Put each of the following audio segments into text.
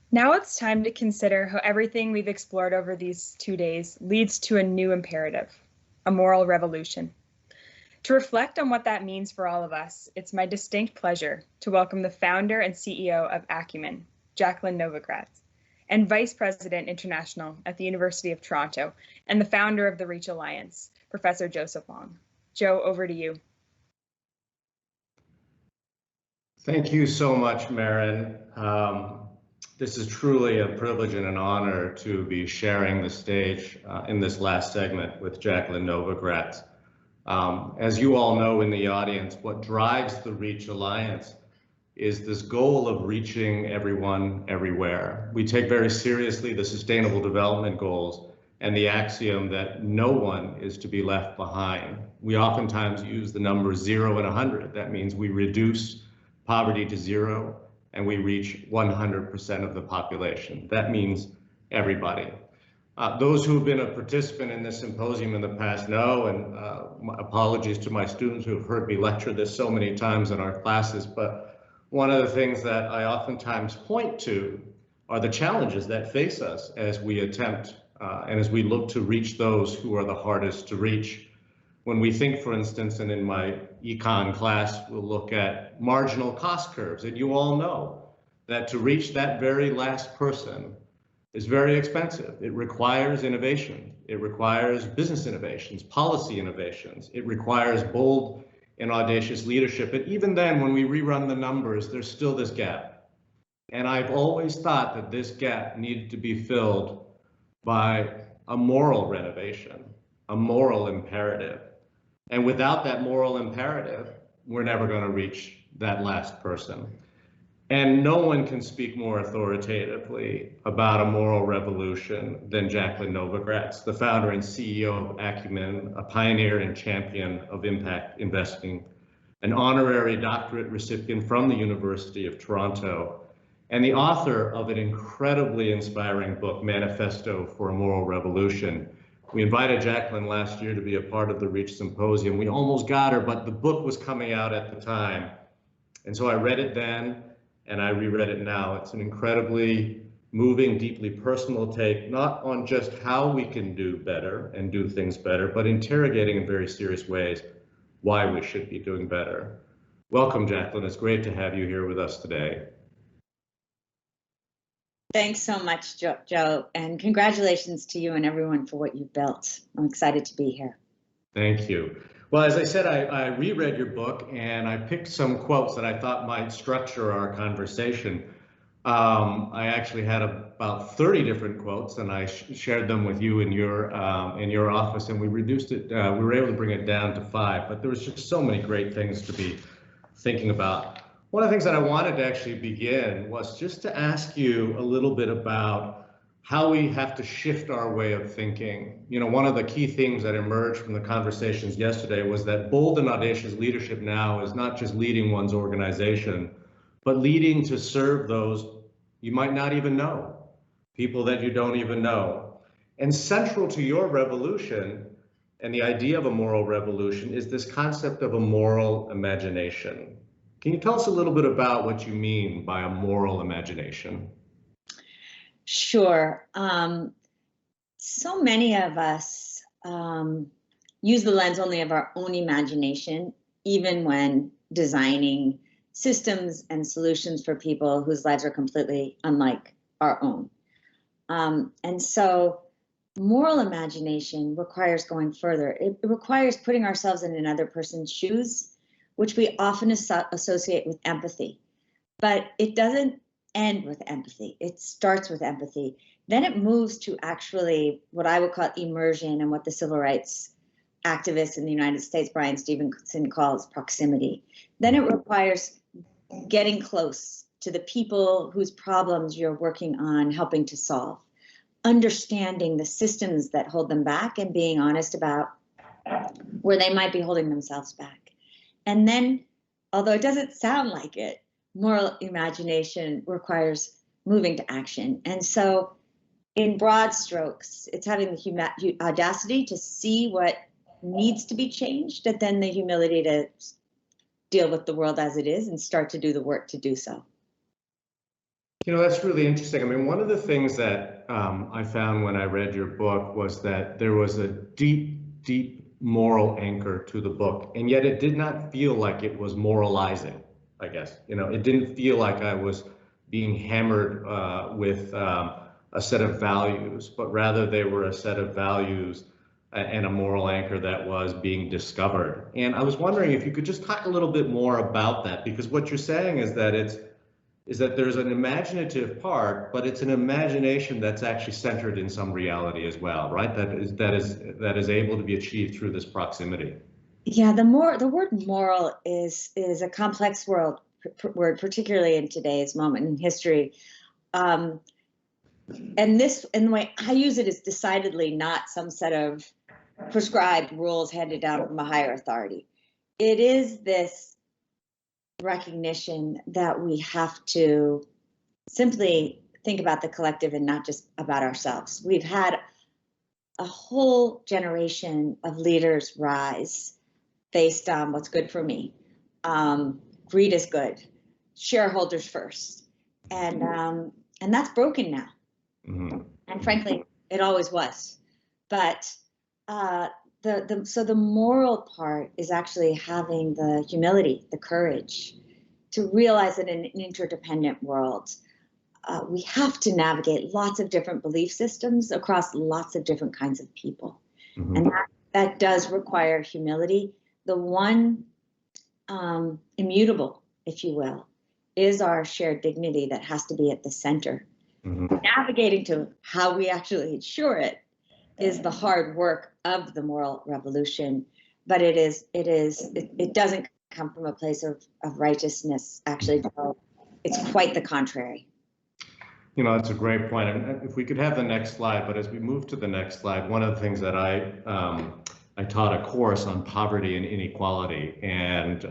Now it's time to consider how everything we've explored over these 2 days leads to a new imperative, a moral revolution. To reflect on what that means for all of us, it's my distinct pleasure to welcome the founder and CEO of Acumen, Jacqueline Novogratz, and Vice President International at the University of Toronto, and the founder of the Reach Alliance, Professor Joseph Wong. Joe, over to you. Thank you so much, Maren. This is truly a privilege and an honor to be sharing the stage in this last segment with Jacqueline Novogratz. As you all know in the audience, what drives the Reach Alliance is this goal of reaching everyone everywhere. We take very seriously the Sustainable Development Goals and the axiom that no one is to be left behind. We oftentimes use the numbers 0 and 100. That means we reduce poverty to 0 and we reach 100% of the population. That means everybody. Those who have been a participant in this symposium in the past know, and apologies to my students who have heard me lecture this so many times in our classes, but one of the things that I oftentimes point to are the challenges that face us as we attempt and as we look to reach those who are the hardest to reach. When we think, for instance, and in my econ class, we'll look at marginal cost curves, and you all know that to reach that very last person is very expensive. It requires innovation. It requires business innovations, policy innovations. It requires bold and audacious leadership. And even then, when we rerun the numbers, there's still this gap. And I've always thought that this gap needed to be filled by a moral renovation, a moral imperative. And without that moral imperative, we're never going to reach that last person. And no one can speak more authoritatively about a moral revolution than Jacqueline Novogratz, the founder and CEO of Acumen, a pioneer and champion of impact investing, an honorary doctorate recipient from the University of Toronto, and the author of an incredibly inspiring book, Manifesto for a Moral Revolution. We invited Jacqueline last year to be a part of the Reach Symposium. We almost got her, but the book was coming out at the time. And so I read it then, and I reread it now. It's an incredibly moving, deeply personal take, not on just how we can do better and do things better, but interrogating in very serious ways why we should be doing better. Welcome, Jacqueline. It's great to have you here with us today. Thanks so much, Joe, and congratulations to you and everyone for what you've built. I'm excited to be here. Thank you. Well, as I said, I reread your book and I picked some quotes that I thought might structure our conversation. I actually had about 30 different quotes, and I shared them with you in your office, and we reduced it. We were able to bring it down to 5, but there was just so many great things to be thinking about. One of the things that I wanted to actually begin was just to ask you a little bit about how we have to shift our way of thinking. You know, one of the key themes that emerged from the conversations yesterday was that bold and audacious leadership now is not just leading one's organization, but leading to serve those you might not even know, people that you don't even know. And central to your revolution and the idea of a moral revolution is this concept of a moral imagination. Can you tell us a little bit about what you mean by a moral imagination? Sure. So many of us use the lens only of our own imagination, even when designing systems and solutions for people whose lives are completely unlike our own. And so moral imagination requires going further. It requires putting ourselves in another person's shoes, which we often associate with empathy. But it doesn't end with empathy. It starts with empathy. Then it moves to actually what I would call immersion, and what the civil rights activist in the United States, Brian Stevenson, calls proximity. Then it requires getting close to the people whose problems you're working on helping to solve, understanding the systems that hold them back, and being honest about where they might be holding themselves back. And then, although it doesn't sound like it, moral imagination requires moving to action. And so in broad strokes, it's having the audacity to see what needs to be changed, and then the humility to deal with the world as it is and start to do the work to do so. You know, that's really interesting. I mean, one of the things that I found when I read your book was that there was a deep, deep moral anchor to the book, and yet it did not feel like it was moralizing, I guess. You know, it didn't feel like I was being hammered with a set of values, but rather they were a set of values and a moral anchor that was being discovered. And I was wondering if you could just talk a little bit more about that, because what you're saying is that there's an imaginative part, but it's an imagination that's actually centered in some reality as well, right? That is able to be achieved through this proximity. Yeah, the word moral is a complex word, particularly in today's moment in history. And the way I use it is decidedly not some set of prescribed rules handed down from a higher authority. It is this recognition that we have to simply think about the collective and not just about ourselves. We've had a whole generation of leaders rise based on what's good for me. Greed is good, shareholders first, and that's broken now. Mm-hmm. And frankly, it always was. But so the moral part is actually having the humility, the courage to realize that in an interdependent world, we have to navigate lots of different belief systems across lots of different kinds of people. Mm-hmm. And that does require humility. The one immutable, if you will, is our shared dignity that has to be at the center. Mm-hmm. Navigating to how we actually ensure it is the hard work of the moral revolution, but it doesn't come from a place of righteousness. Actually, it's quite the contrary. You know, that's a great point. And if we could have the next slide, but as we move to the next slide, one of the things that I taught a course on poverty and inequality, and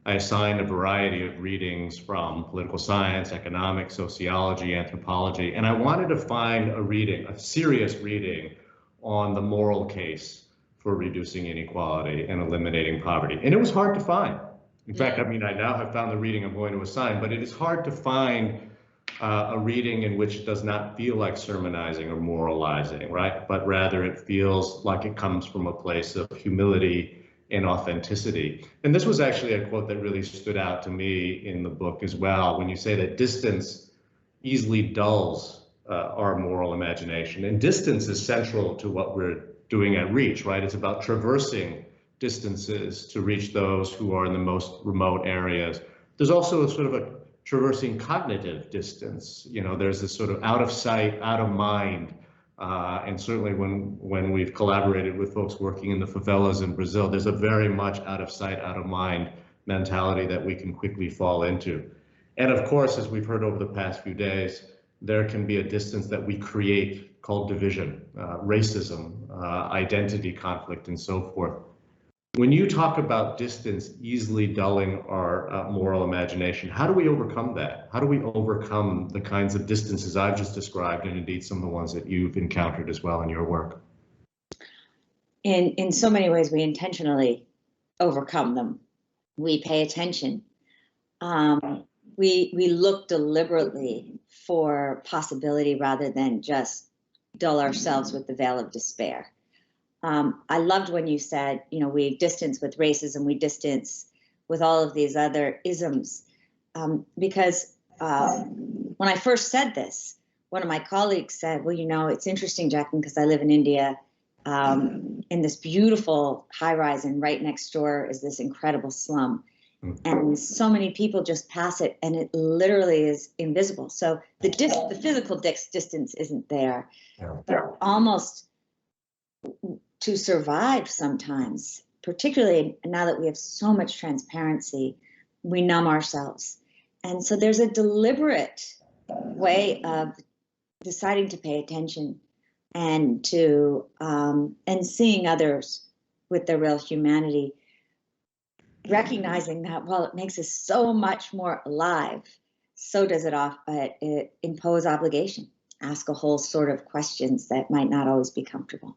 I assigned a variety of readings from political science, economics, sociology, anthropology, and I wanted to find a serious reading on the moral case for reducing inequality and eliminating poverty. And it was hard to find. In fact, I mean, I now have found the reading I'm going to assign, but it is hard to find a reading in which it does not feel like sermonizing or moralizing, right? But rather it feels like it comes from a place of humility and authenticity. And this was actually a quote that really stood out to me in the book as well, when you say that distance easily dulls our moral imagination. And distance is central to what we're doing at Reach, right? It's about traversing distances to reach those who are in the most remote areas. There's also a sort of a traversing cognitive distance. You know, there's this sort of out of sight, out of mind. And certainly when we've collaborated with folks working in the favelas in Brazil, there's a very much out of sight, out of mind mentality that we can quickly fall into. And of course, as we've heard over the past few days, there can be a distance that we create called division, racism, identity conflict, and so forth. When you talk about distance easily dulling our moral imagination, how do we overcome that? How do we overcome the kinds of distances I've just described, and indeed some of the ones that you've encountered as well in your work? In so many ways, we intentionally overcome them. We pay attention. We look deliberately for possibility rather than just dull ourselves with the veil of despair. I loved when you said, you know, we distance with racism, we distance with all of these other isms, because when I first said this, one of my colleagues said, well, you know, it's interesting, Jacqueline, because I live in India, in this beautiful high rise, and right next door is this incredible slum. And so many people just pass it, and it literally is invisible. So the physical distance isn't there. But almost to survive sometimes, particularly now that we have so much transparency, we numb ourselves. And so there's a deliberate way of deciding to pay attention and to and seeing others with their real humanity, recognizing that while it makes us so much more alive, so does it impose obligation, ask a whole sort of questions that might not always be comfortable.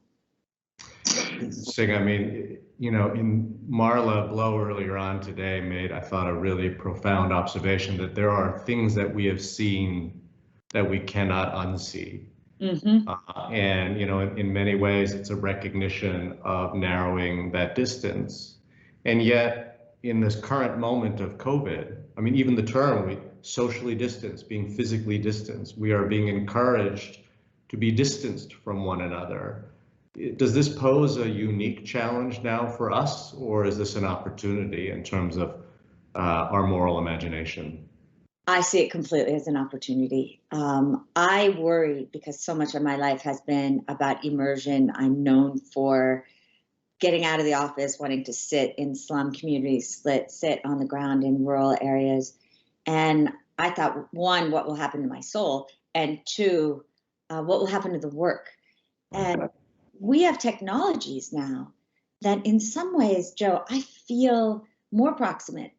Sing, I mean, in Marla Blow earlier on today made, I thought, a really profound observation that there are things that we have seen that we cannot unsee. And, in many ways, it's a recognition of narrowing that distance. And yet, in this current moment of COVID, I mean, even the term, socially distanced, being physically distanced, we are being encouraged to be distanced from one another. Does this pose a unique challenge now for us, or is this an opportunity in terms of our moral imagination? I see it completely as an opportunity. I worry because so much of my life has been about immersion. I'm known for getting out of the office, wanting to sit in slum communities, sit on the ground in rural areas. And I thought, one, what will happen to my soul? And two, what will happen to the work? And we have technologies now that in some ways, Joe, I feel more proximate,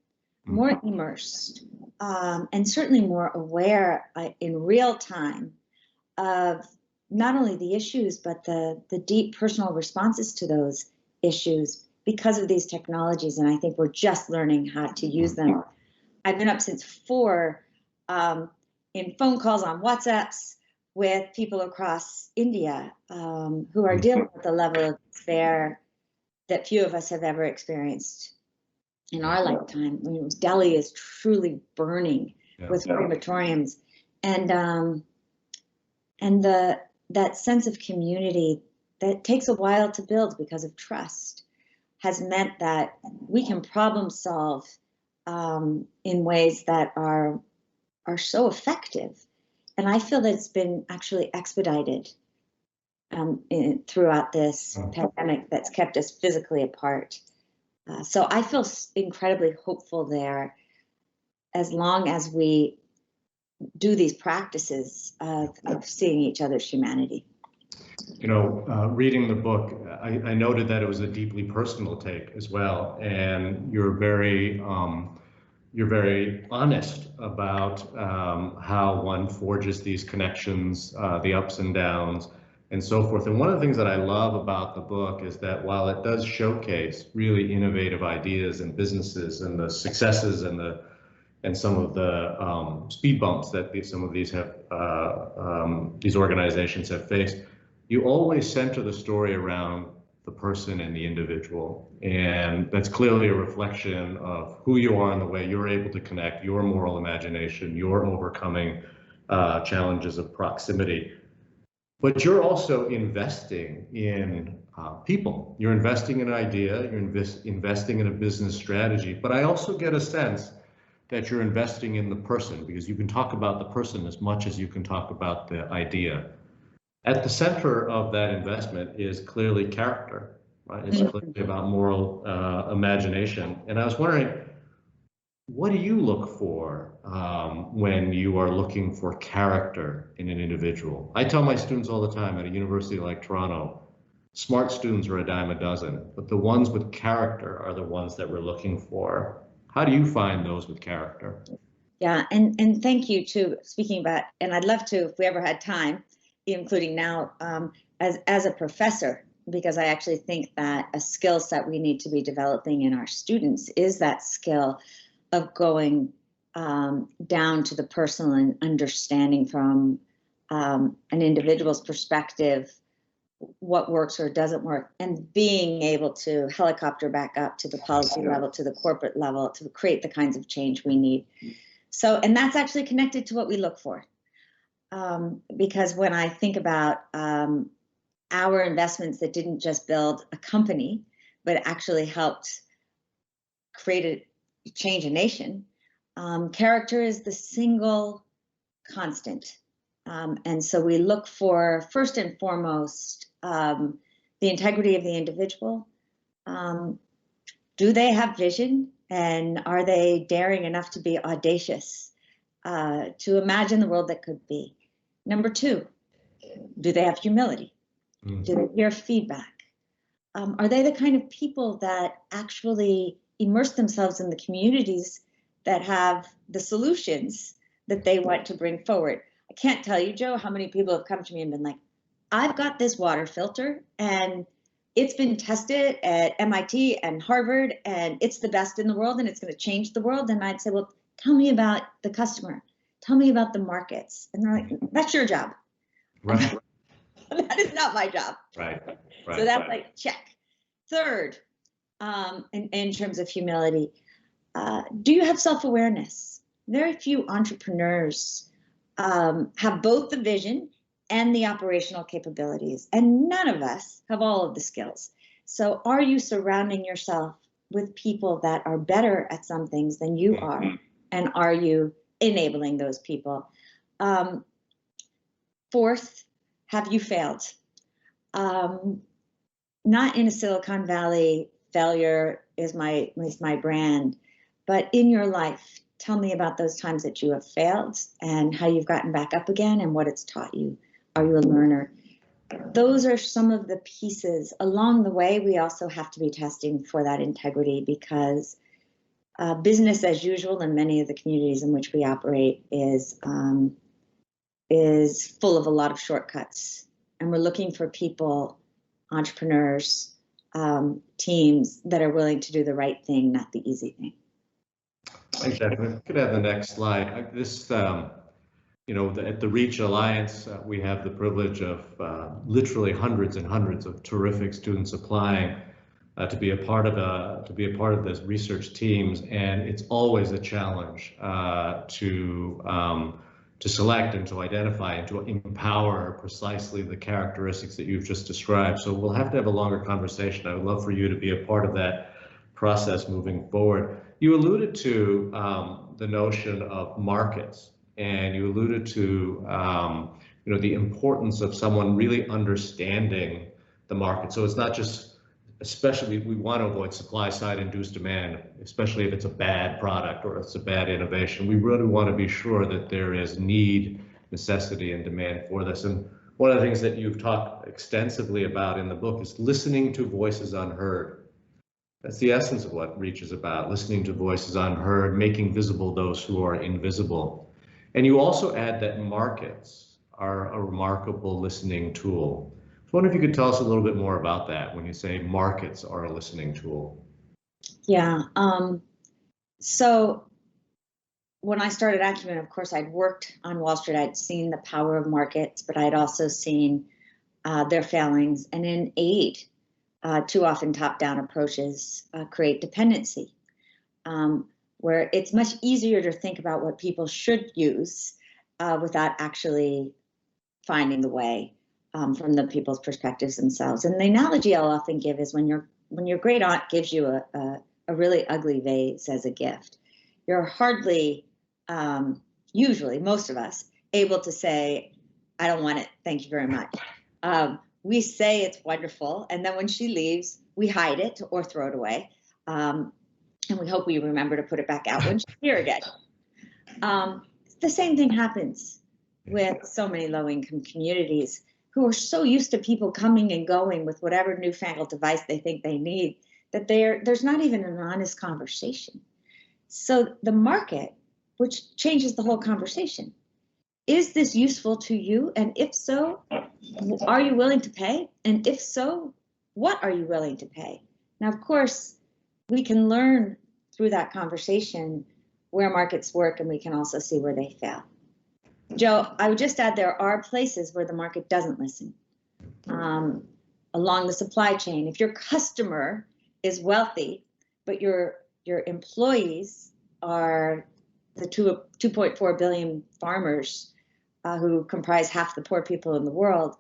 more immersed, and certainly more aware in real time of not only the issues, but the deep personal responses to those issues because of these technologies. And I think we're just learning how to use them. I've been up since 4 in phone calls on WhatsApps with people across India who are dealing with the level of despair that few of us have ever experienced in our lifetime. I mean, Delhi is truly burning with crematoriums, and that sense of community that takes a while to build because of trust has meant that we can problem solve in ways that are so effective. And I feel that it's been actually expedited throughout this pandemic that's kept us physically apart. So I feel incredibly hopeful there, as long as we do these practices of seeing each other's humanity. Reading the book, I noted that it was a deeply personal take as well, and you're very honest about how one forges these connections, the ups and downs, and so forth. And one of the things that I love about the book is that while it does showcase really innovative ideas and businesses and the successes and some of the speed bumps that some of these organizations have faced, you always center the story around the person and the individual. And that's clearly a reflection of who you are and the way you're able to connect, your moral imagination, your overcoming challenges of proximity. But you're also investing in people. You're investing in an idea, you're investing in a business strategy, but I also get a sense that you're investing in the person, because you can talk about the person as much as you can talk about the idea. At the center of that investment is clearly character, right? It's clearly about moral imagination. And I was wondering, what do you look for when you are looking for character in an individual? I tell my students all the time at a university like Toronto, smart students are a dime a dozen, but the ones with character are the ones that we're looking for. How do you find those with character? Yeah, and thank you too, speaking about, and I'd love to, if we ever had time, including now, as a professor, because I actually think that a skill set we need to be developing in our students is that skill of going down to the personal and understanding from an individual's perspective what works or doesn't work, and being able to helicopter back up to the policy level, to the corporate level, to create the kinds of change we need. So, and that's actually connected to what we look for. Because when I think about our investments that didn't just build a company, but actually helped change a nation, character is the single constant. And so we look for, first and foremost, the integrity of the individual. Do they have vision, and are they daring enough to be audacious, to imagine the world that could be? Number 2, do they have humility? Do they hear feedback? Are they the kind of people that actually immerse themselves in the communities that have the solutions that they want to bring forward? I can't tell you, Joe, how many people have come to me and been like, I've got this water filter and it's been tested at MIT and Harvard, and it's the best in the world, and it's going to change the world. And I'd say, well, tell me about the customer. Tell me about the markets. And they're like, that's your job. Right. That is not my job. Right. So that's like, check. Third, in terms of humility, do you have self-awareness? Very few entrepreneurs have both the vision and the operational capabilities, and none of us have all of the skills. So are you surrounding yourself with people that are better at some things than you are, and are you enabling those people? Fourth, have you failed? Not in a Silicon Valley, failure is my brand, but in your life, tell me about those times that you have failed and how you've gotten back up again and what it's taught you. Are you a learner? Those are some of the pieces. Along the way, we also have to be testing for that integrity, because business as usual in many of the communities in which we operate is full of a lot of shortcuts. And we're looking for people, entrepreneurs, teams that are willing to do the right thing, not the easy thing. Thanks, Jacqueline. Could have the next slide. This, at the Reach Alliance, we have the privilege of literally hundreds and hundreds of terrific students applying to be a part of this research teams, and it's always a challenge to select and to identify and to empower precisely the characteristics that you've just described. So we'll have to have a longer conversation. I would love for you to be a part of that process moving forward. You alluded to the notion of markets, and you alluded to the importance of someone really understanding the market. So it's not just, especially we want to avoid supply side induced demand, especially if it's a bad product or it's a bad innovation. We really want to be sure that there is need, necessity, and demand for this. And one of the things that you've talked extensively about in the book is listening to voices unheard. That's the essence of what Reach is about, listening to voices unheard, making visible those who are invisible. And you also add that markets are a remarkable listening tool. I wonder if you could tell us a little bit more about that when you say markets are a listening tool. Yeah. So when I started Acumen, of course, I'd worked on Wall Street. I'd seen the power of markets, but I'd also seen their failings. And in aid, too often top-down approaches create dependency, where it's much easier to think about what people should use without actually finding the way from the people's perspectives themselves. And the analogy I'll often give is when your great aunt gives you a really ugly vase as a gift, you're hardly, usually most of us, able to say, I don't want it, thank you very much. We say it's wonderful, and then when she leaves, we hide it or throw it away. And we hope we remember to put it back out when she's here again. The same thing happens with so many low-income communities who are so used to people coming and going with whatever newfangled device they think they need, that there's not even an honest conversation. So the market, which changes the whole conversation, is this useful to you? And if so, are you willing to pay? And if so, what are you willing to pay? Now, of course, we can learn through that conversation where markets work, and we can also see where they fail. Joe, I would just add there are places where the market doesn't listen. Along the supply chain, if your customer is wealthy, but your employees are the 2.4 billion farmers who comprise half the poor people in the world,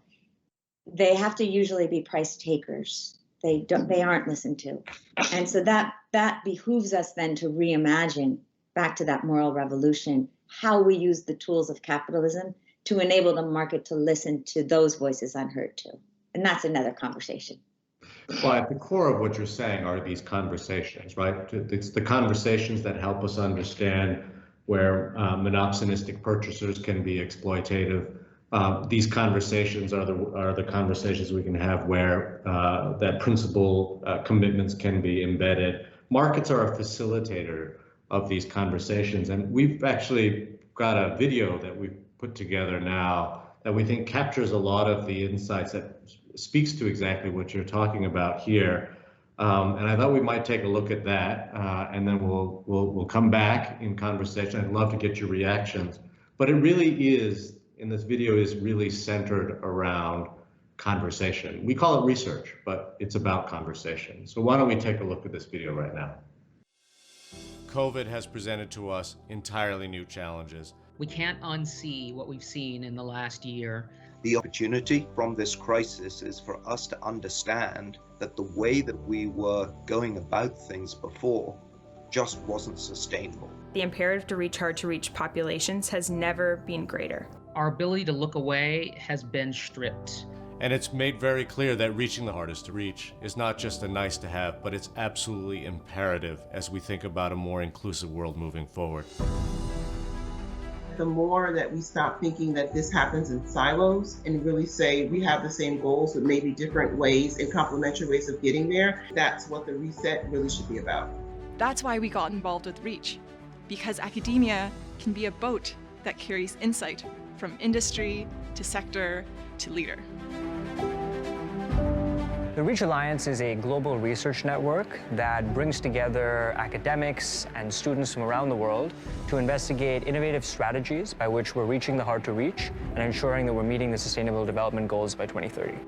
they have to usually be price takers. They aren't listened to. And so that behooves us then to reimagine, back to that moral revolution, how we use the tools of capitalism to enable the market to listen to those voices unheard too. And that's another conversation. Well, at the core of what you're saying are these conversations, right? It's the conversations that help us understand where monopsonistic purchasers can be exploitative. These conversations are the conversations we can have where that principal commitments can be embedded. Markets are a facilitator of these conversations, and we've actually got a video that we've put together now that we think captures a lot of the insights that speaks to exactly what you're talking about here. And I thought we might take a look at that, and then we'll come back in conversation. I'd love to get your reactions. But it really is, in this video, is really centered around conversation. We call it research, but it's about conversation. So why don't we take a look at this video right now? COVID has presented to us entirely new challenges. We can't unsee what we've seen in the last year. The opportunity from this crisis is for us to understand that the way that we were going about things before just wasn't sustainable. The imperative to reach hard-to-reach populations has never been greater. Our ability to look away has been stripped. And it's made very clear that reaching the hardest to reach is not just a nice to have, but it's absolutely imperative as we think about a more inclusive world moving forward. The more that we stop thinking that this happens in silos and really say we have the same goals but maybe different ways and complementary ways of getting there, that's what the reset really should be about. That's why we got involved with Reach, because academia can be a boat that carries insight from industry to sector to leader. The Reach Alliance is a global research network that brings together academics and students from around the world to investigate innovative strategies by which we're reaching the hard to reach and ensuring that we're meeting the Sustainable Development Goals by 2030.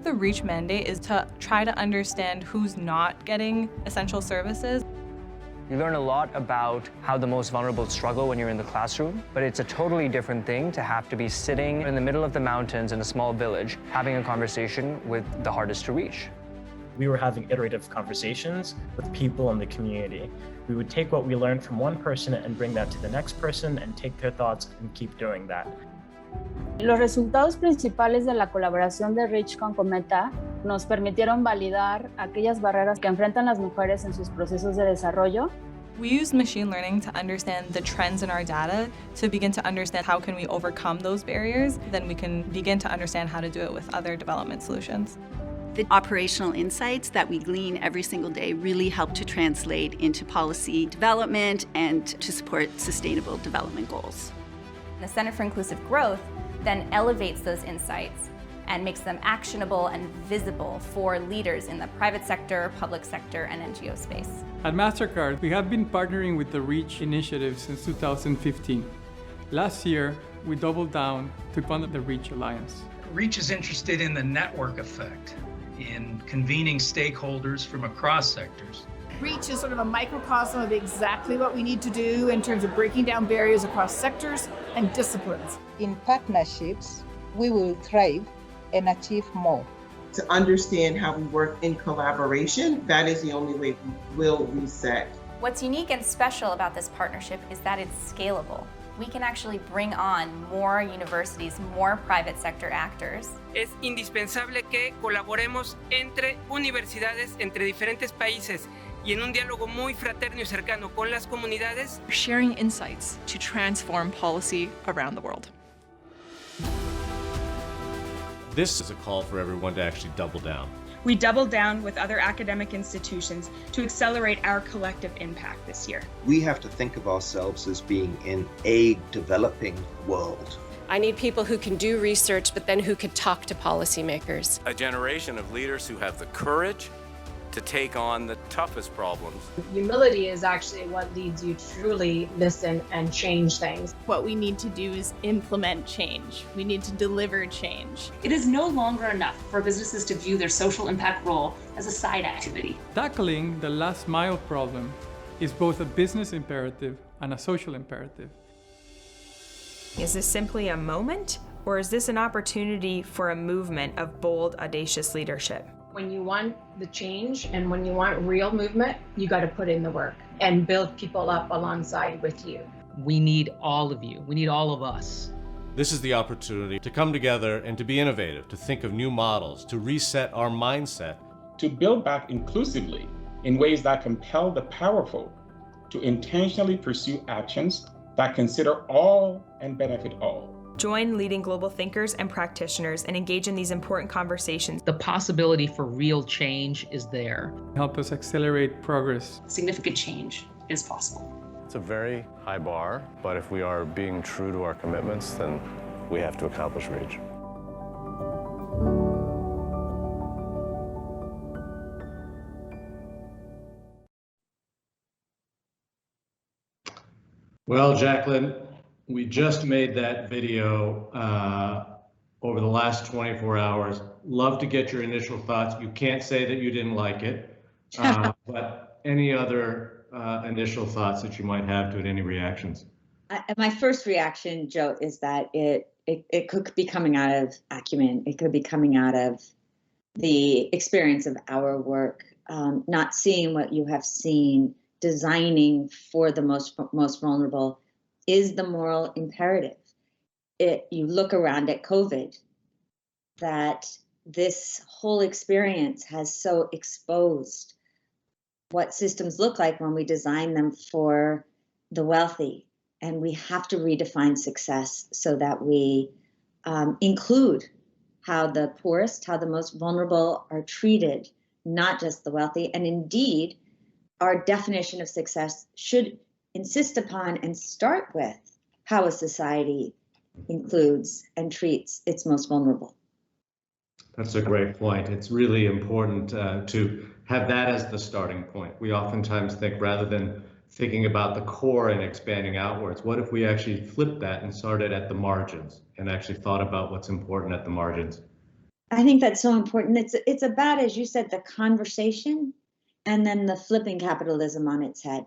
The Reach mandate is to try to understand who's not getting essential services. You learn a lot about how the most vulnerable struggle when you're in the classroom, but it's a totally different thing to have to be sitting in the middle of the mountains in a small village, having a conversation with the hardest to reach. We were having iterative conversations with people in the community. We would take what we learned from one person and bring that to the next person and take their thoughts and keep doing that. Los resultados principales de la colaboración de Reach con Cometa nos permitieron validar aquellas barreras que enfrentan las mujeres en sus procesos de desarrollo. We used machine learning to understand the trends in our data to begin to understand how can we overcome those barriers. Then we can begin to understand how to do it with other development solutions. The operational insights that we glean every single day really help to translate into policy development and to support sustainable development goals. The Center for Inclusive Growth then elevates those insights and makes them actionable and visible for leaders in the private sector, public sector, and NGO space. At MasterCard, we have been partnering with the Reach initiative since 2015. Last year, we doubled down to fund the Reach Alliance. Reach is interested in the network effect, in convening stakeholders from across sectors. Reach is sort of a microcosm of exactly what we need to do in terms of breaking down barriers across sectors and disciplines. In partnerships, we will thrive and achieve more. To understand how we work in collaboration, that is the only way we will reset. What's unique and special about this partnership is that it's scalable. We can actually bring on more universities, more private sector actors. Es indispensable que colaboremos entre universidades, entre diferentes países, y en un diálogo muy fraterno y cercano con las comunidades. Sharing insights to transform policy around the world. This is a call for everyone to actually double down. We doubled down with other academic institutions to accelerate our collective impact this year. We have to think of ourselves as being in a developing world. I need people who can do research, but then who could talk to policymakers. A generation of leaders who have the courage to take on the toughest problems. Humility is actually what leads you to truly listen and change things. What we need to do is implement change. We need to deliver change. It is no longer enough for businesses to view their social impact role as a side activity. Tackling the last mile problem is both a business imperative and a social imperative. Is this simply a moment, or is this an opportunity for a movement of bold, audacious leadership? When you want the change and when you want real movement, you got to put in the work and build people up alongside with you. We need all of you. We need all of us. This is the opportunity to come together and to be innovative, to think of new models, to reset our mindset. To build back inclusively in ways that compel the powerful to intentionally pursue actions that consider all and benefit all. Join leading global thinkers and practitioners and engage in these important conversations. The possibility for real change is there. Help us accelerate progress. Significant change is possible. It's a very high bar, but if we are being true to our commitments, then we have to accomplish Reach. Well, Jacqueline, we just made that video over the last 24 hours. Love to get your initial thoughts. You can't say that you didn't like it, but any other initial thoughts that you might have to it, any reactions? My first reaction, Joe, is that it could be coming out of Acumen. It could be coming out of the experience of our work, not seeing what you have seen, designing for the most vulnerable is the moral imperative. You look around at COVID, that this whole experience has so exposed what systems look like when we design them for the wealthy. And we have to redefine success so that we include how the poorest, how the most vulnerable are treated, not just the wealthy. And indeed, our definition of success should insist upon and start with how a society includes and treats its most vulnerable. That's a great point. It's really important to have that as the starting point. We oftentimes think, rather than thinking about the core and expanding outwards, what if we actually flipped that and started at the margins and actually thought about what's important at the margins? I think that's so important. It's about, as you said, the conversation and then the flipping capitalism on its head.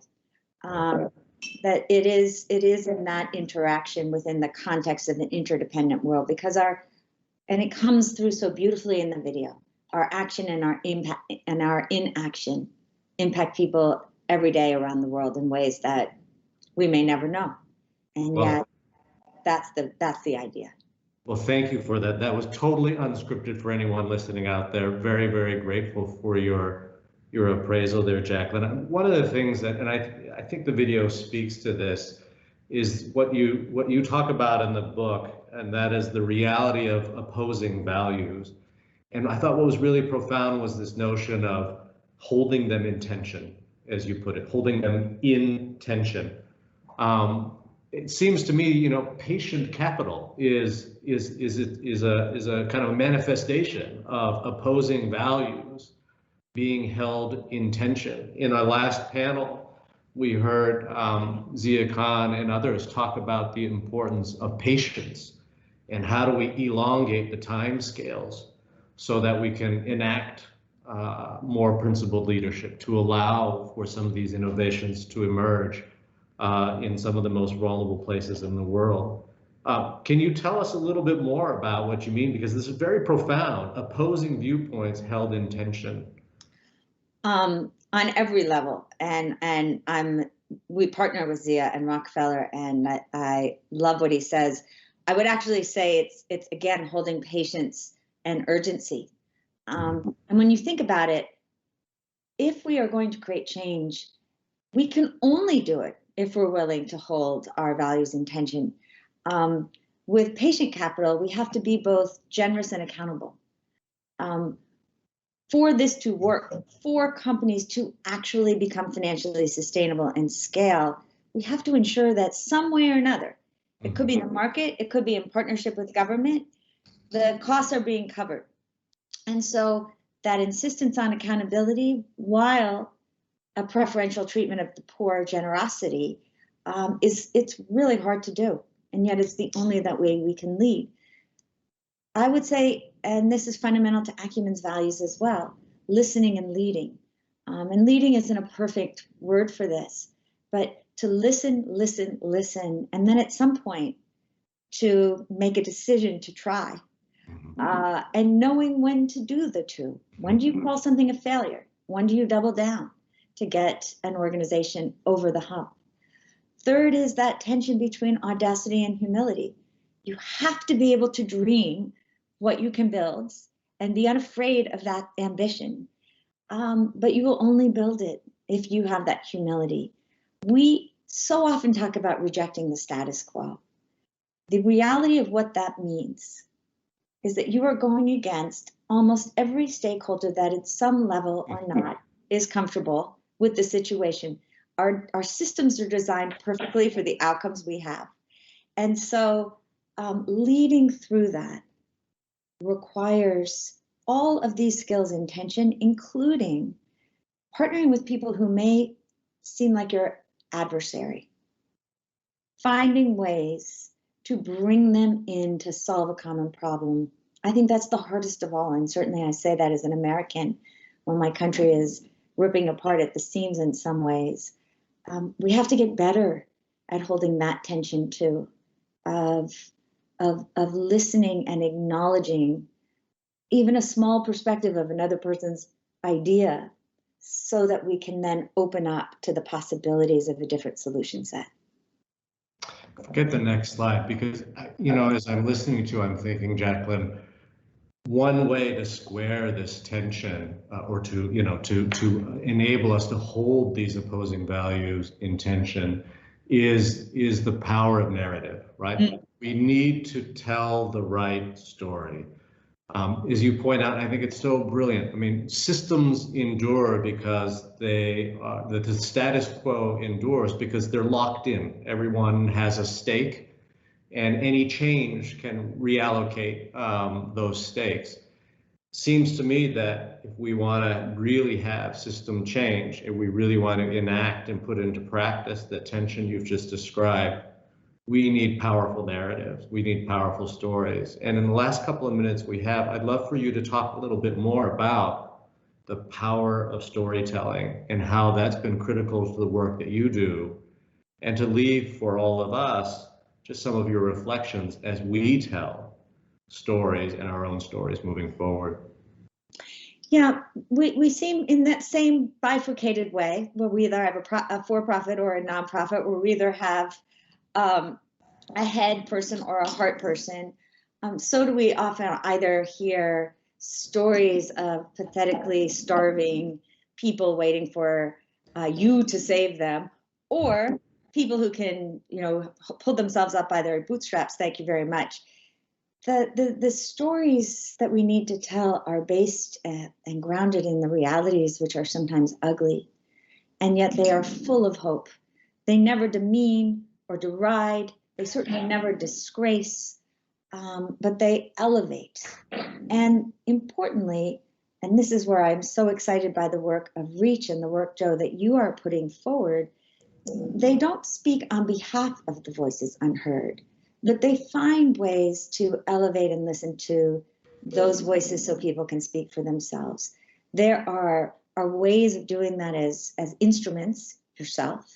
That it is in that interaction within the context of an interdependent world, because and it comes through so beautifully in the video, our action and our impact and our inaction impact people every day around the world in ways that we may never know. And yet that's the idea. Well, thank you for that. That was totally unscripted for anyone listening out there. Very, very grateful for your appraisal there, Jacqueline. One of the things that, and I think the video speaks to this, is what you talk about in the book, and that is the reality of opposing values. And I thought what was really profound was this notion of holding them in tension, as you put it, holding them in tension. It seems to me, patient capital is a kind of a manifestation of opposing values being held in tension. In our last panel, we heard Zia Khan and others talk about the importance of patience and how do we elongate the time scales so that we can enact more principled leadership to allow for some of these innovations to emerge in some of the most vulnerable places in the world. Can you tell us a little bit more about what you mean? Because this is very profound, opposing viewpoints held in tension. On every level, and we partner with Zia and Rockefeller, and I love what he says. I would actually say it's again holding patience and urgency. And when you think about it, if we are going to create change, we can only do it if we're willing to hold our values in tension. With patient capital, we have to be both generous and accountable. For this to work, for companies to actually become financially sustainable and scale, we have to ensure that some way or another, it could be the market, it could be in partnership with government, the costs are being covered. And so that insistence on accountability, while a preferential treatment of the poor, generosity, it's really hard to do. And yet it's the only that way we can lead. I would say, and this is fundamental to Acumen's values as well, listening and leading. And leading isn't a perfect word for this, but to listen, listen, listen, and then at some point to make a decision to try. And knowing when to do the two. When do you call something a failure? When do you double down to get an organization over the hump? Third is that tension between audacity and humility. You have to be able to dream what you can build and be unafraid of that ambition. But you will only build it if you have that humility. We so often talk about rejecting the status quo. The reality of what that means is that you are going against almost every stakeholder that at some level or not is comfortable with the situation. Our systems are designed perfectly for the outcomes we have. And so leading through that requires all of these skills in tension, including partnering with people who may seem like your adversary. finding ways to bring them in to solve a common problem. I think that's the hardest of all. And certainly I say that as an American, when my country is ripping apart at the seams in some ways. We have to get better at holding that tension too, of listening and acknowledging even a small perspective of another person's idea, so that we can then open up to the possibilities of a different solution set. Get the next slide, because, as I'm listening to, I'm thinking, Jacqueline, one way to square this tension or to enable us to hold these opposing values in tension is the power of narrative, right? Mm-hmm. We need to tell the right story. As you point out, I think it's so brilliant. I mean, systems endure because the status quo endures because they're locked in. Everyone has a stake, and any change can reallocate those stakes. Seems to me that if we want to really have system change, if we really want to enact and put into practice the tension you've just described, we need powerful narratives. We need powerful stories. And in the last couple of minutes we have, I'd love for you to talk a little bit more about the power of storytelling and how that's been critical to the work that you do, and to leave for all of us just some of your reflections as we tell stories and our own stories moving forward. Yeah, we seem in that same bifurcated way, where we either have a for-profit or a nonprofit, where we either have a head person or a heart person. So do we often either hear stories of pathetically starving people waiting for you to save them, or people who can, pull themselves up by their bootstraps. Thank you very much. The stories that we need to tell are based and grounded in the realities, which are sometimes ugly, and yet they are full of hope. They never demean or deride. They certainly never disgrace, but they elevate. And importantly, and this is where I'm so excited by the work of Reach and the work, Joe, that you are putting forward, they don't speak on behalf of the voices unheard, but they find ways to elevate and listen to those voices so people can speak for themselves. There are ways of doing that as instruments yourself.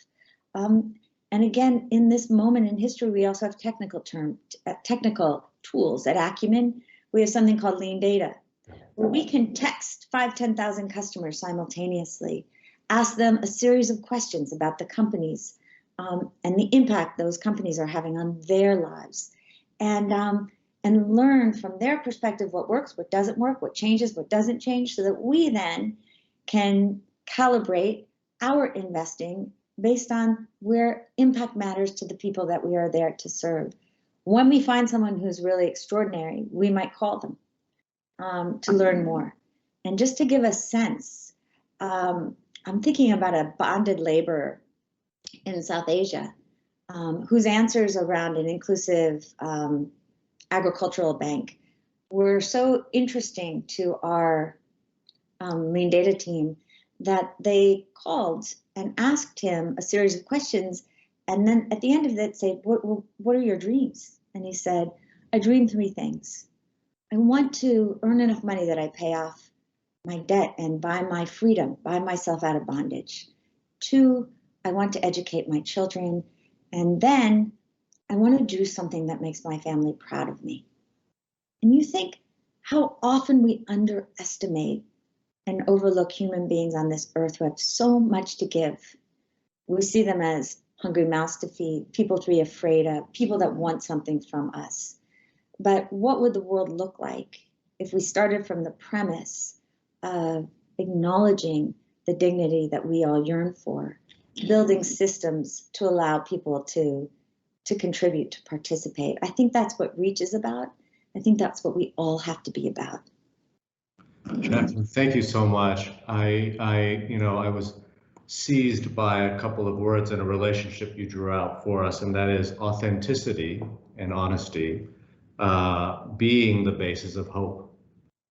And again, in this moment in history, we also have technical tools. At Acumen, we have something called lean data, where we can text 10,000 customers simultaneously, ask them a series of questions about the companies and the impact those companies are having on their lives, and learn from their perspective what works, what doesn't work, what changes, what doesn't change, so that we then can calibrate our investing based on where impact matters to the people that we are there to serve. When we find someone who's really extraordinary, we might call them to learn more. And just to give a sense, I'm thinking about a bonded laborer in South Asia whose answers around an inclusive agricultural bank were so interesting to our lean data team that they called and asked him a series of questions, and then at the end of it said, what are your dreams? And he said, I dream 3 things. I want to earn enough money that I pay off my debt and buy my freedom, buy myself out of bondage. 2, I want to educate my children. And then I want to do something that makes my family proud of me. And you think how often we underestimate and overlook human beings on this earth who have so much to give. We see them as hungry mouths to feed, people to be afraid of, people that want something from us. But what would the world look like if we started from the premise of acknowledging the dignity that we all yearn for, building systems to allow people to contribute, to participate? I think that's what Reach is about. I think that's what we all have to be about. Jacqueline, thank you so much. I was seized by a couple of words in a relationship you drew out for us, and that is authenticity and honesty being the basis of hope,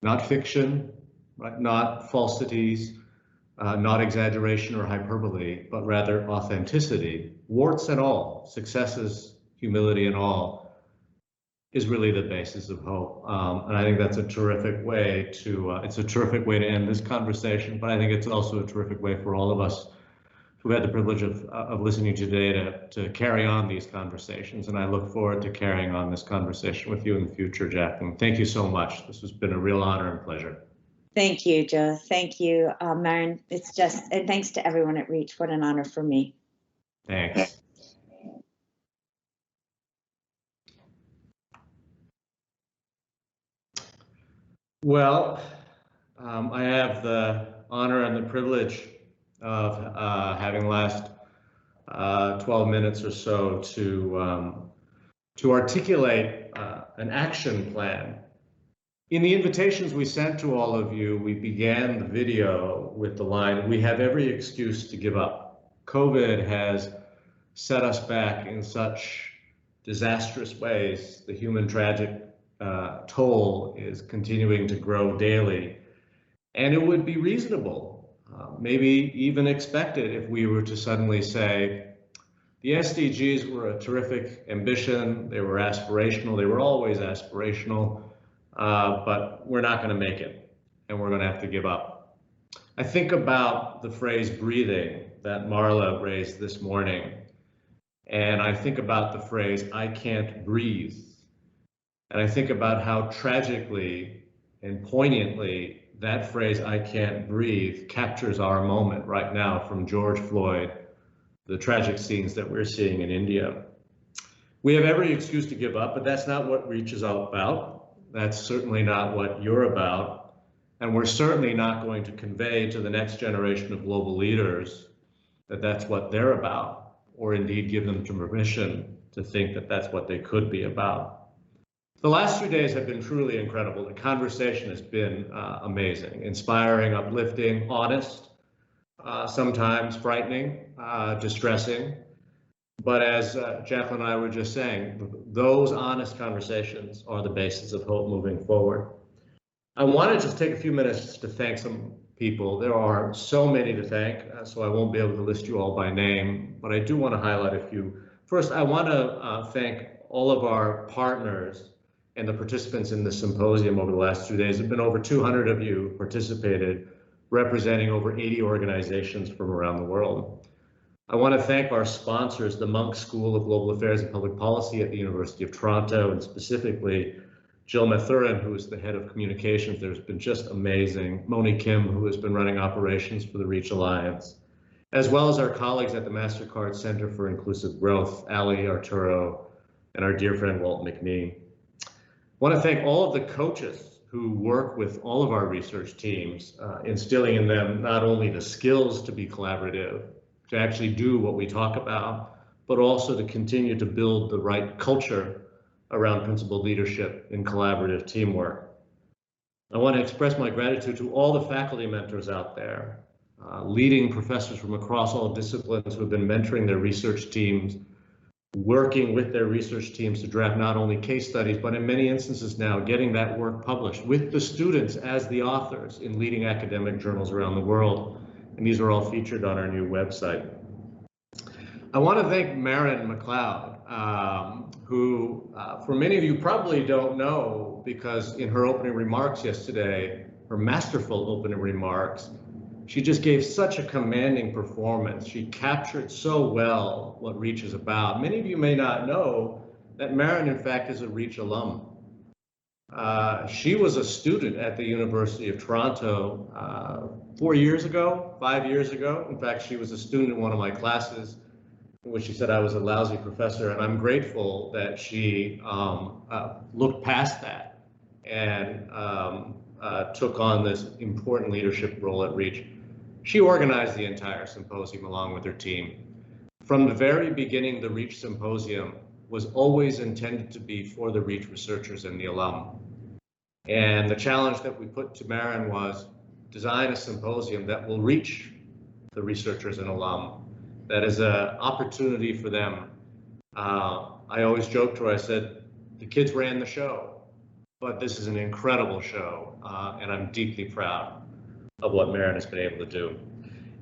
not fiction, right? Not falsities, not exaggeration or hyperbole, but rather authenticity, warts and all, successes, humility and all, is really the basis of hope. And I think that's a terrific way to, it's a terrific way to end this conversation, but I think it's also a terrific way for all of us who had the privilege of listening today to carry on these conversations. And I look forward to carrying on this conversation with you in the future, Jacqueline. Thank you so much. This has been a real honor and pleasure. Thank you, Joe. Thank you, Maren. It's just, and thanks to everyone at Reach. What an honor for me. Thanks. Well, I have the honor and the privilege of having the last 12 minutes or so to articulate an action plan. In the invitations we sent to all of you, we began the video with the line, "We have every excuse to give up. COVID has set us back in such disastrous ways. The human tragic toll is continuing to grow daily. And it would be reasonable, maybe even expected, if we were to suddenly say, the SDGs were a terrific ambition, they were aspirational, they were always aspirational, but we're not going to make it, and we're going to have to give up." I think about the phrase breathing that Marla raised this morning, and I think about the phrase, "I can't breathe." And I think about how tragically and poignantly that phrase, "I can't breathe," captures our moment right now, from George Floyd, the tragic scenes that we're seeing in India. We have every excuse to give up, but that's not what Reach is all about. That's certainly not what you're about. And we're certainly not going to convey to the next generation of global leaders that that's what they're about, or indeed give them permission to think that that's what they could be about. The last 2 days have been truly incredible. The conversation has been amazing, inspiring, uplifting, honest, sometimes frightening, distressing. But as Jacqueline and I were just saying, those honest conversations are the basis of hope moving forward. I want to just take a few minutes to thank some people. There are so many to thank, so I won't be able to list you all by name, but I do want to highlight a few. First, I want to thank all of our partners and the participants in this symposium over the last 2 days. There have been over 200 of you participated, representing over 80 organizations from around the world. I want to thank our sponsors, the Munk School of Global Affairs and Public Policy at the University of Toronto, and specifically Jill Mathurin, who is the head of communications. There's been just amazing. Moni Kim, who has been running operations for the Reach Alliance, as well as our colleagues at the MasterCard Center for Inclusive Growth, Ali, Arturo, and our dear friend Walt McNee. I want to thank all of the coaches who work with all of our research teams, instilling in them not only the skills to be collaborative, to actually do what we talk about, but also to continue to build the right culture around principled leadership and collaborative teamwork. I want to express my gratitude to all the faculty mentors out there, leading professors from across all disciplines who have been mentoring their research teams, working with their research teams to draft not only case studies, but in many instances now getting that work published with the students as the authors in leading academic journals around the world. And these are all featured on our new website. I want to thank Maren McLeod, who for many of you probably don't know, because in her opening remarks yesterday, her masterful opening remarks, she just gave such a commanding performance. She captured so well what Reach is about. Many of you may not know that Maren, in fact, is a Reach alum. She was a student at the University of Toronto 4 years ago, 5 years ago. In fact, she was a student in one of my classes in which she said I was a lousy professor, and I'm grateful that she looked past that and took on this important leadership role at Reach. She organized the entire symposium along with her team. From the very beginning, the Reach Symposium was always intended to be for the Reach researchers and the alum. And the challenge that we put to Maren was design a symposium that will reach the researchers and alum. That is an opportunity for them. I always joked to her, I said, the kids ran the show, but this is an incredible show, and I'm deeply proud of what Maren has been able to do.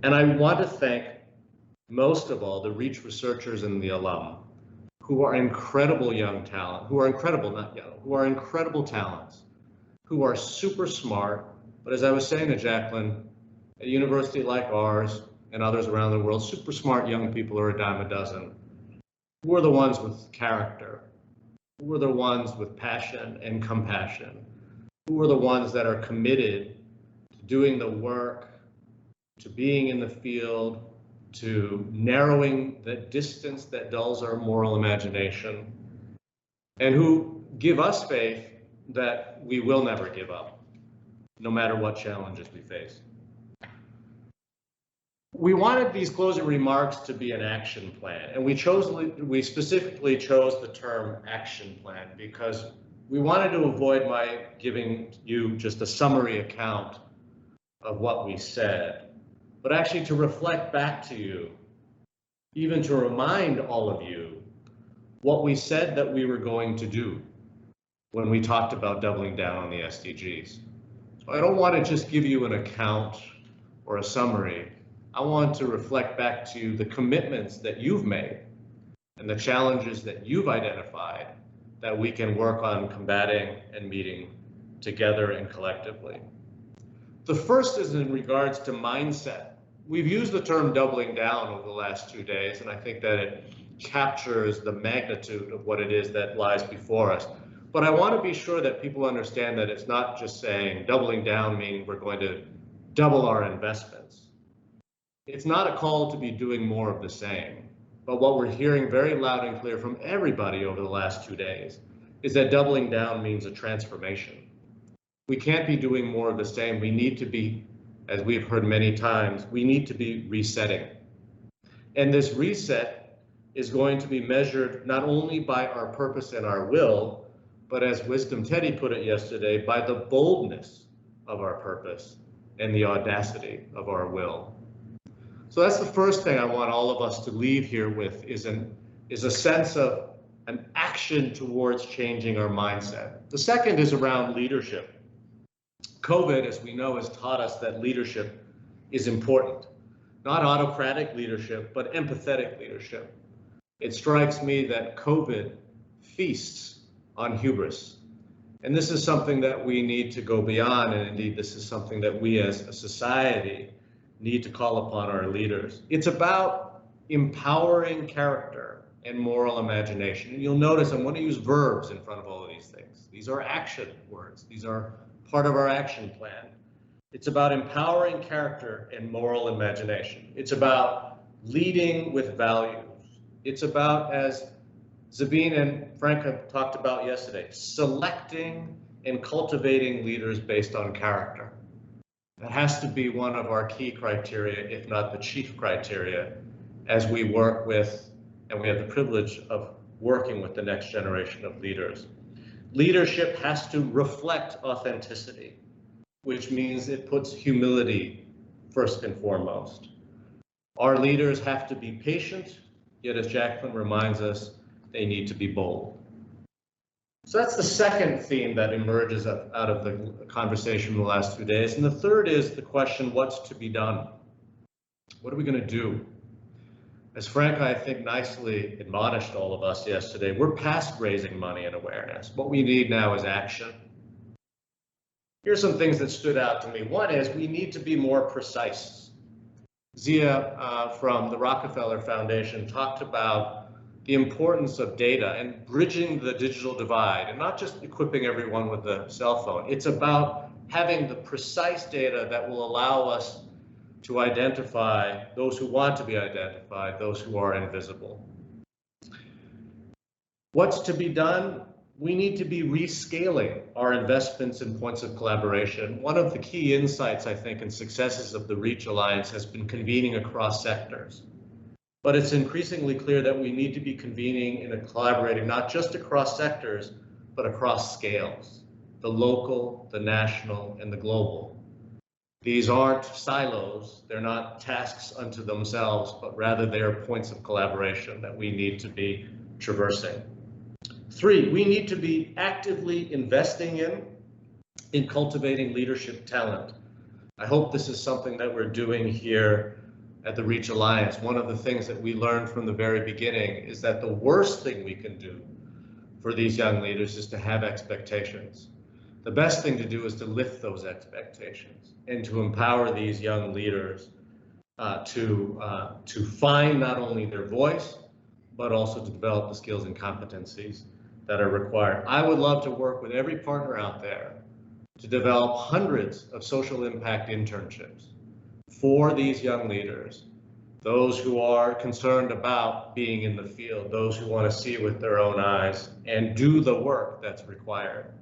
And I want to thank most of all the Reach researchers and the alum who are incredible young talent, who are incredible, not young, who are incredible talents, who are super smart. But as I was saying to Jacqueline, at a university like ours and others around the world, super smart young people are a dime a dozen. Who are the ones with character? Who are the ones with passion and compassion? Who are the ones that are committed to doing the work, to being in the field, to narrowing the distance that dulls our moral imagination, and who give us faith that we will never give up, no matter what challenges we face. We wanted these closing remarks to be an action plan, and we specifically chose the term action plan because we wanted to avoid my giving you just a summary account of what we said, but actually to reflect back to you, even to remind all of you what we said that we were going to do when we talked about doubling down on the SDGs. So I don't want to just give you an account or a summary. I want to reflect back to you the commitments that you've made and the challenges that you've identified that we can work on combating and meeting together and collectively. The first is in regards to mindset. We've used the term doubling down over the last 2 days, and I think that it captures the magnitude of what it is that lies before us. But I want to be sure that people understand that it's not just saying doubling down meaning we're going to double our investments. It's not a call to be doing more of the same, but what we're hearing very loud and clear from everybody over the last 2 days is that doubling down means a transformation. We can't be doing more of the same. We need to be, as we've heard many times, we need to be resetting. And this reset is going to be measured not only by our purpose and our will, but as Wisdom Teddy put it yesterday, by the boldness of our purpose and the audacity of our will. So that's the first thing I want all of us to leave here with is a sense of an action towards changing our mindset. The second is around leadership. COVID, as we know, has taught us that leadership is important. Not autocratic leadership, but empathetic leadership. It strikes me that COVID feasts on hubris. And this is something that we need to go beyond, and indeed this is something that we as a society need to call upon our leaders. It's about empowering character and moral imagination. And you'll notice I'm going to use verbs in front of all of these things. These are action words. These are part of our action plan. It's about empowering character and moral imagination. It's about leading with values. It's about, as Sabine and Franca talked about yesterday, selecting and cultivating leaders based on character. That has to be one of our key criteria, if not the chief criteria, as we work with, and we have the privilege of working with the next generation of leaders. Leadership has to reflect authenticity, which means it puts humility first and foremost. Our leaders have to be patient, yet as Jacqueline reminds us, they need to be bold. So that's the second theme that emerges out of the conversation in the last 2 days. And the third is the question, what's to be done? What are we going to do? As Franca, I think, nicely admonished all of us yesterday, we're past raising money and awareness. What we need now is action. Here's some things that stood out to me. One is we need to be more precise. Zia from the Rockefeller Foundation talked about the importance of data and bridging the digital divide, and not just equipping everyone with a cell phone. It's about having the precise data that will allow us to identify those who want to be identified, those who are invisible. What's to be done? We need to be rescaling our investments in points of collaboration. One of the key insights, I think, and successes of the Reach Alliance has been convening across sectors. But it's increasingly clear that we need to be convening and collaborating not just across sectors, but across scales, the local, the national, and the global. These aren't silos, they're not tasks unto themselves, but rather they are points of collaboration that we need to be traversing. 3, we need to be actively investing in cultivating leadership talent. I hope this is something that we're doing here at the Reach Alliance, one of the things that we learned from the very beginning is that the worst thing we can do for these young leaders is to have expectations. The best thing to do is to lift those expectations and to empower these young leaders to find not only their voice, but also to develop the skills and competencies that are required. I would love to work with every partner out there to develop hundreds of social impact internships for these young leaders, those who are concerned about being in the field, those who want to see with their own eyes and do the work that's required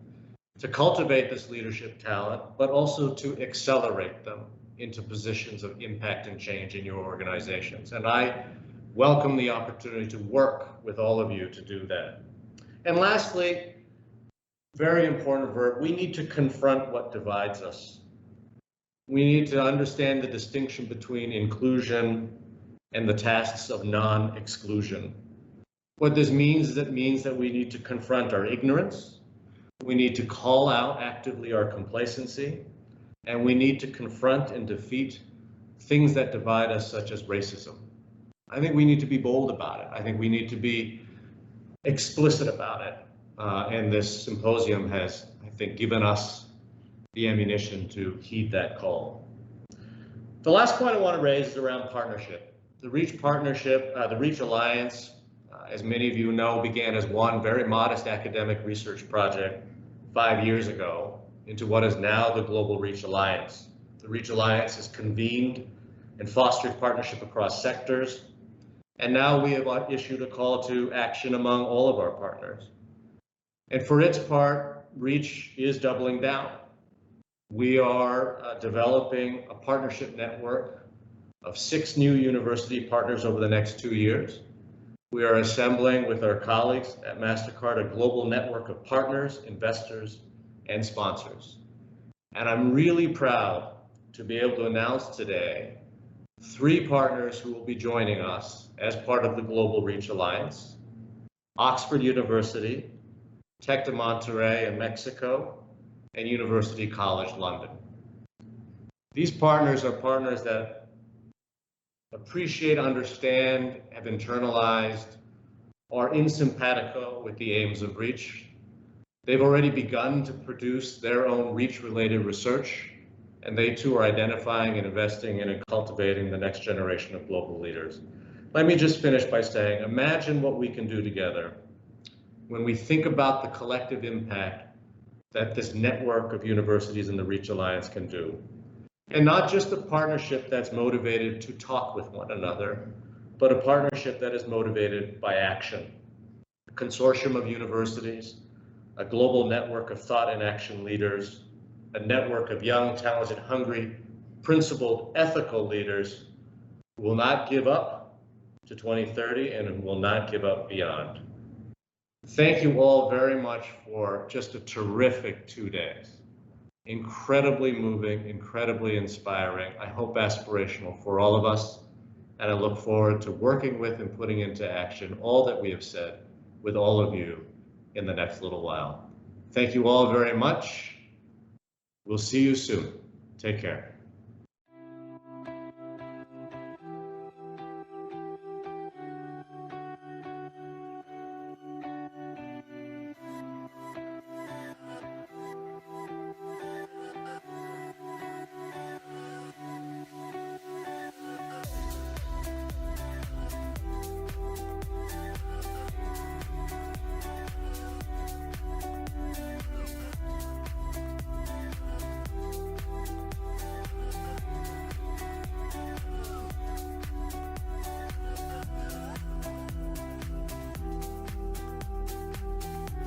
to cultivate this leadership talent, but also to accelerate them into positions of impact and change in your organizations. And I welcome the opportunity to work with all of you to do that. And lastly, very important verb, we need to confront what divides us. We need to understand the distinction between inclusion and the tasks of non-exclusion. What this means is it means that we need to confront our ignorance, we need to call out actively our complacency, and we need to confront and defeat things that divide us, such as racism. I think we need to be bold about it. I think we need to be explicit about it. And this symposium has, I think, given us the ammunition to heed that call. The last point I want to raise is around partnership. The Reach partnership, the Reach Alliance, as many of you know, began as one very modest academic research project 5 years ago into what is now the Global Reach Alliance. The Reach Alliance has convened and fostered partnership across sectors, and now we have issued a call to action among all of our partners. And for its part, Reach is doubling down. We are developing a partnership network of 6 new university partners over the next 2 years. We are assembling with our colleagues at MasterCard a global network of partners, investors, and sponsors. And I'm really proud to be able to announce today 3 partners who will be joining us as part of the Global Reach Alliance: Oxford University, Tec de Monterrey in Mexico, and University College London. These partners are partners that appreciate, understand, have internalized, are in simpatico with the aims of Reach. They've already begun to produce their own Reach-related research, and they too are identifying and investing in and cultivating the next generation of global leaders. Let me just finish by saying, imagine what we can do together when we think about the collective impact that this network of universities in the Reach Alliance can do. And not just a partnership that's motivated to talk with one another, but a partnership that is motivated by action. A consortium of universities, a global network of thought and action leaders, a network of young, talented, hungry, principled, ethical leaders who will not give up to 2030 and who will not give up beyond. Thank you all very much for just a terrific 2 days. Incredibly moving, incredibly inspiring. I hope aspirational for all of us. And I look forward to working with and putting into action all that we have said with all of you in the next little while. Thank you all very much. We'll see you soon. Take care.